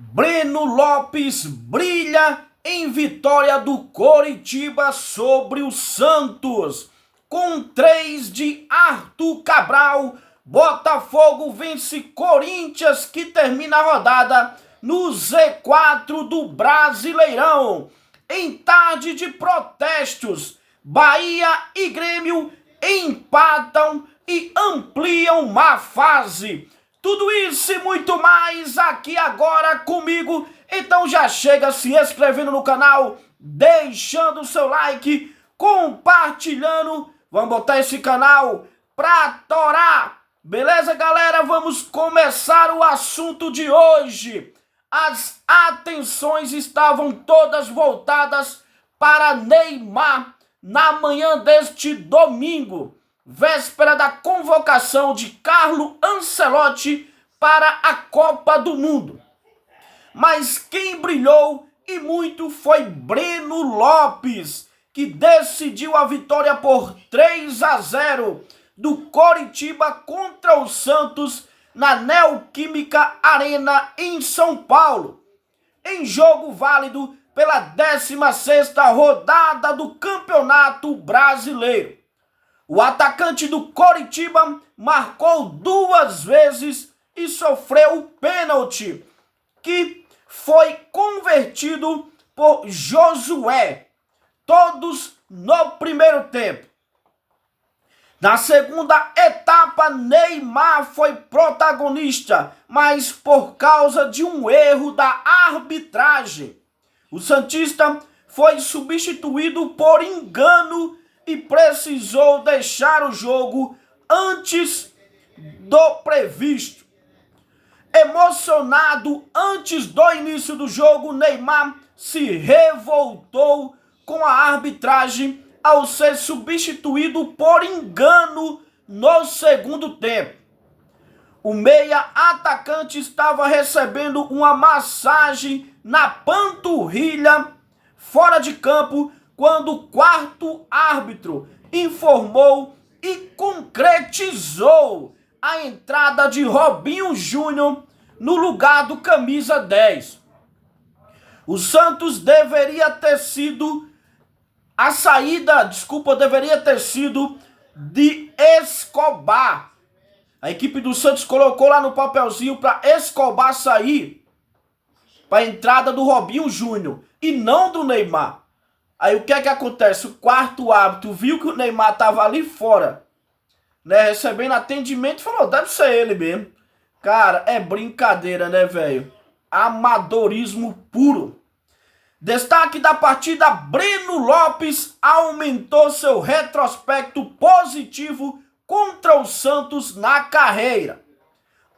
Breno Lopes brilha em vitória do Coritiba sobre o Santos. Com 3 de Arthur Cabral, Botafogo vence Corinthians, que termina a rodada no Z4 do Brasileirão. Em tarde de protestos, Bahia e Grêmio empatam e ampliam má fase. Tudo isso e muito mais aqui agora comigo. Então já chega se inscrevendo no canal, deixando o seu like, compartilhando. Vamos botar esse canal pra torar. Beleza, galera? Vamos começar o assunto de hoje. As atenções estavam todas voltadas para Neymar na manhã deste domingo, véspera da convocação de Carlo Ancelotti para a Copa do Mundo. Mas quem brilhou e muito foi Breno Lopes, que decidiu a vitória por 3-0 do Coritiba contra o Santos na Neoquímica Arena em São Paulo, em jogo válido pela 16ª rodada do Campeonato Brasileiro. O atacante do Coritiba marcou 2 vezes e sofreu o pênalti, que foi convertido por Josué, todos no primeiro tempo. Na segunda etapa, Neymar foi protagonista, mas por causa de um erro da arbitragem, o santista foi substituído por engano e precisou deixar o jogo antes do previsto. Emocionado antes do início do jogo, Neymar se revoltou com a arbitragem ao ser substituído por engano no segundo tempo. O meia atacante estava recebendo uma massagem na panturrilha fora de campo quando o quarto árbitro informou e concretizou a entrada de Robinho Júnior no lugar do camisa 10. O Santos deveria ter sido deveria ter sido de Escobar. A equipe do Santos colocou lá no papelzinho para Escobar sair para a entrada do Robinho Júnior e não do Neymar. Aí o que é que acontece? O quarto árbitro viu que o Neymar estava ali fora, né, recebendo atendimento, e falou: deve ser ele mesmo. Cara, é brincadeira, né, velho? Amadorismo puro. Destaque da partida: Breno Lopes aumentou seu retrospecto positivo contra o Santos na carreira.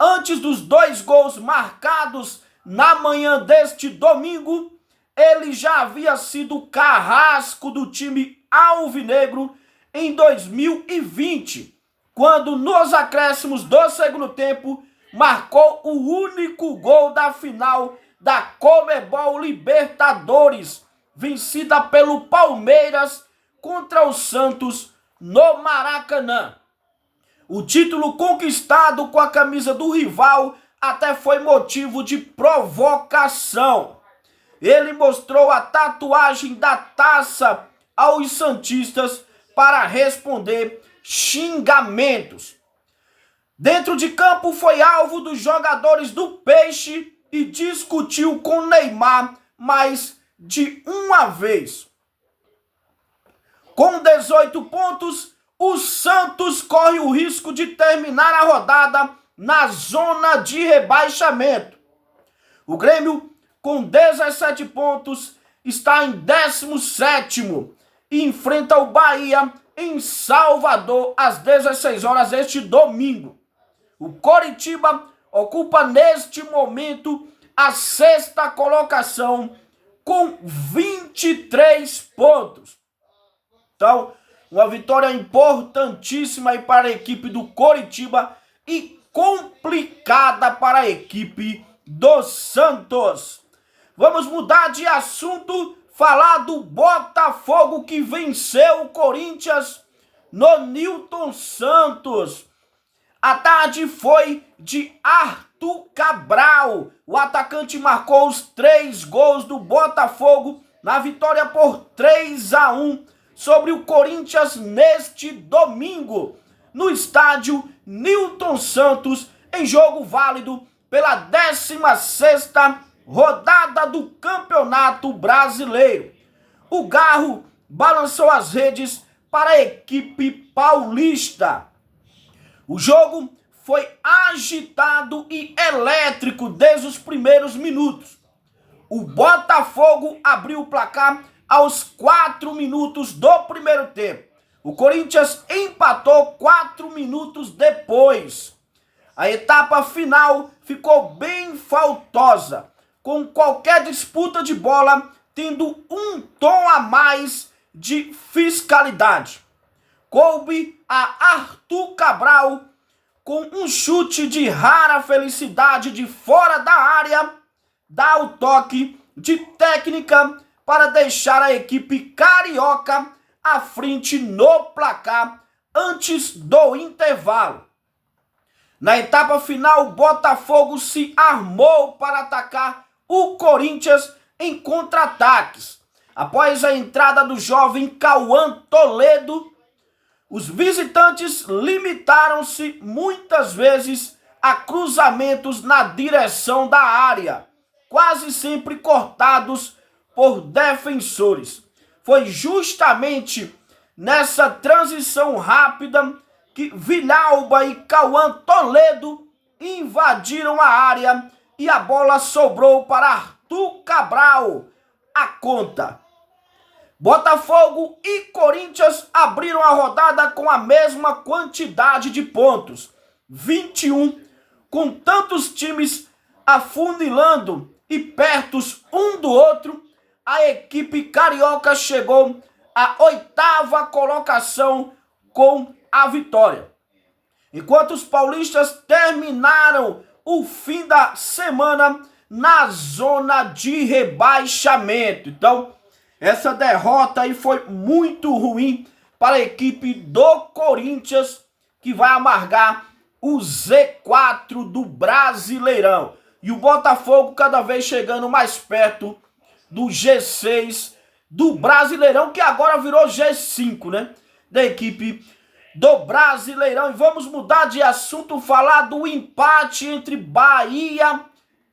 Antes dos 2 gols marcados na manhã deste domingo, ele já havia sido carrasco do time alvinegro em 2020, quando nos acréscimos do segundo tempo marcou o único gol da final da Conmebol Libertadores, vencida pelo Palmeiras contra o Santos no Maracanã. O título conquistado com a camisa do rival até foi motivo de provocação. Ele mostrou a tatuagem da taça aos santistas para responder xingamentos. Dentro de campo foi alvo dos jogadores do Peixe e discutiu com Neymar mais de uma vez. Com 18 pontos, o Santos corre o risco de terminar a rodada na zona de rebaixamento. O Grêmio, com 17 pontos, está em 17º e enfrenta o Bahia em Salvador às 16 horas este domingo. O Coritiba ocupa neste momento a 6ª colocação com 23 pontos. Então, uma vitória importantíssima aí para a equipe do Coritiba e complicada para a equipe do Santos. Vamos mudar de assunto, falar do Botafogo, que venceu o Corinthians no Newton Santos. A tarde foi de Arthur Arthur Cabral. O atacante marcou os 3 gols do Botafogo na vitória por 3-1 sobre o Corinthians neste domingo, no estádio Newton Santos, em jogo válido pela 16ª rodada do Campeonato Brasileiro. O Garro balançou as redes para a equipe paulista. O jogo foi agitado e elétrico desde os primeiros minutos. O Botafogo abriu o placar aos 4 minutos do primeiro tempo. O Corinthians empatou 4 minutos depois. A etapa final ficou bem faltosa, com qualquer disputa de bola tendo um tom a mais de fiscalidade. Coube a Arthur Cabral, com um chute de rara felicidade de fora da área, dar o toque de técnica para deixar a equipe carioca à frente no placar antes do intervalo. Na etapa final, o Botafogo se armou para atacar o Corinthians em contra-ataques. Após a entrada do jovem Cauã Toledo, os visitantes limitaram-se muitas vezes a cruzamentos na direção da área, quase sempre cortados por defensores. Foi justamente nessa transição rápida que Villalba e Cauã Toledo invadiram a área e a bola sobrou para Arthur Cabral. A conta. Botafogo e Corinthians abriram a rodada com a mesma quantidade de pontos, 21, com tantos times afunilando e pertos um do outro. A equipe carioca chegou à 8ª colocação com a vitória, enquanto os paulistas terminaram o fim da semana na zona de rebaixamento. Então, essa derrota aí foi muito ruim para a equipe do Corinthians, que vai amargar o Z4 do Brasileirão. E o Botafogo cada vez chegando mais perto do G6 do Brasileirão, que agora virou G5, né? Da equipe do Brasileirão. E vamos mudar de assunto, falar do empate entre Bahia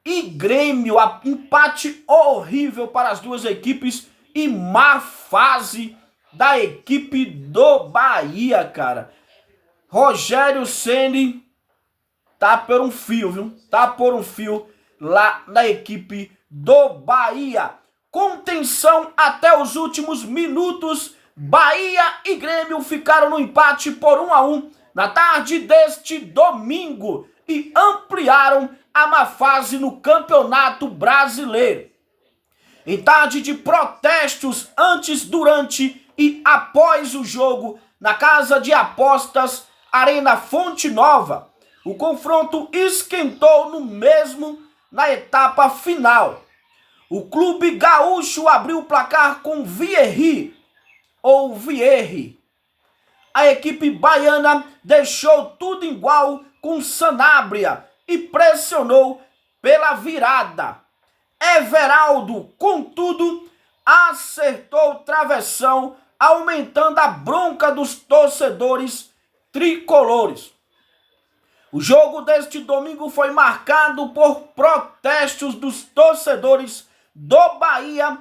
e Grêmio. Empate horrível para as duas equipes e má fase da equipe do Bahia, cara. Rogério Ceni tá por um fio, viu? Tá por um fio lá na equipe do Bahia. Contenção até os últimos minutos. Bahia e Grêmio ficaram no empate por 1-1 na tarde deste domingo e ampliaram a má fase no Campeonato Brasileiro. Em tarde de protestos antes, durante e após o jogo na casa de apostas Arena Fonte Nova, o confronto esquentou na etapa final. O clube gaúcho abriu o placar com Vierry. A equipe baiana deixou tudo igual com Sanabria e pressionou pela virada. Everaldo, contudo, acertou o travessão, aumentando a bronca dos torcedores tricolores. O jogo deste domingo foi marcado por protestos dos torcedores do Bahia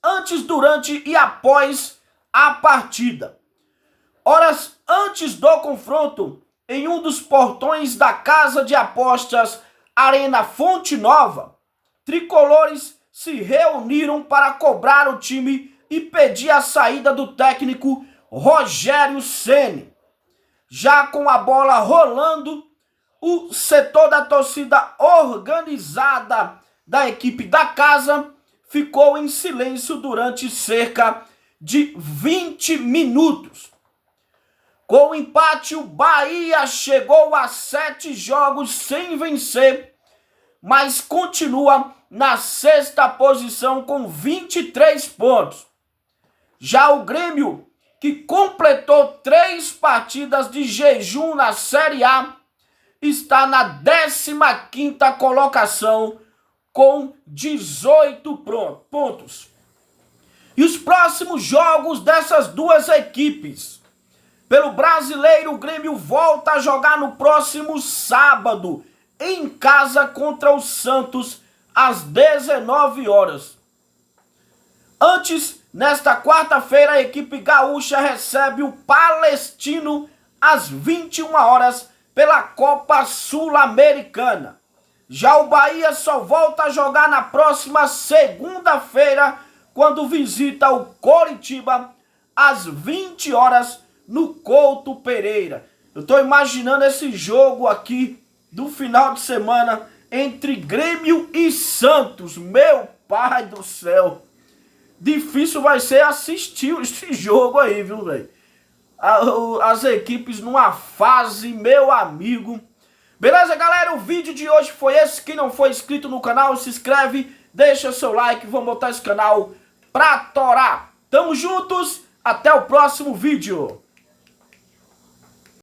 antes, durante e após a partida. Horas antes do confronto, em um dos portões da casa de apostas Arena Fonte Nova, tricolores se reuniram para cobrar o time e pedir a saída do técnico Rogério Ceni. Já com a bola rolando, o setor da torcida organizada da equipe da casa ficou em silêncio durante cerca de 20 minutos. Com o empate, o Bahia chegou a 7 jogos sem vencer, mas continua na 6ª posição com 23 pontos. Já o Grêmio, que completou 3 partidas de jejum na Série A, está na 15ª colocação com 18 pontos. E os próximos jogos dessas duas equipes. Pelo Brasileiro, o Grêmio volta a jogar no próximo sábado, em casa contra o Santos, às 19 horas. Antes, nesta quarta-feira, a equipe gaúcha recebe o Palestino às 21 horas pela Copa Sul-Americana. Já o Bahia só volta a jogar na próxima segunda-feira, quando visita o Coritiba às 20 horas no Couto Pereira. Eu tô imaginando esse jogo aqui do final de semana entre Grêmio e Santos. Meu pai do céu. Difícil vai ser assistir esse jogo aí, viu, velho? As equipes numa fase, meu amigo. Beleza, galera? O vídeo de hoje foi esse. Quem não foi inscrito no canal, se inscreve, deixa seu like. Vamos botar esse canal pra torar. Tamo juntos, até o próximo vídeo.